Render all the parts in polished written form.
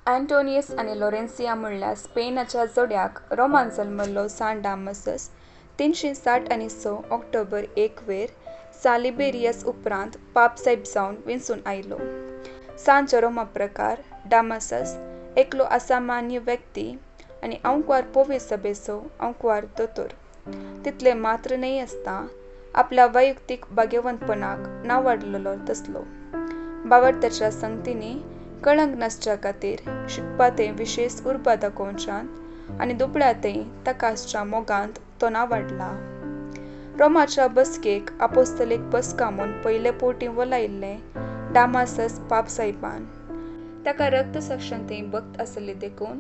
अँटोनियस आणि लॉरेन्सिया म्हणल्यार स्पेनाच्या जोड्याक Roman जल्मल्लो San डामसस 360 आनी 6 ऑक्टोबर 1 वेर सालिबेरियस उपरांत पापसाहेब जावन विंचून आयलो. सांचो रोमा प्रकार डामसस एकलो असामान्य व्यक्ती आनी अंकवार पोवी सभेचो अंकवार दोतोर. तितले मात्र न्हय आसता आपल्या वैयक्तीक भाग्यवंतपणाक नावाडलेलो तसलो. बावरताच्या संगतींनी कळंक नासच्या खातीर शिकपाते विशेष उर्बा दाखोवच्यान आनी दुबळ्यातय ताकासच्या मोगांत तो नावाडला. रोमाच्या बसकेक आपोस्तलीक बसका म्हूण पयले पोवटी वलायिल्ले डामासस पापसाहेबान. ताका रक्तसाक्षांतय भक्त आसली देखून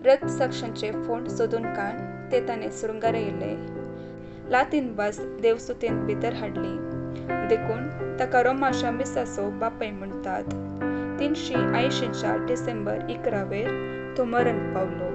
रक्तसाक्षांचे फोंड सोदून काडून ते ताणें सुरुंगारयले. लातीन भास देवसुतेन भितर हाडली देखून ताका रोमाच्या मिसाचो बापाय म्हणटात. 380 डिसेंबर 11 वेर तो मरण पावलो.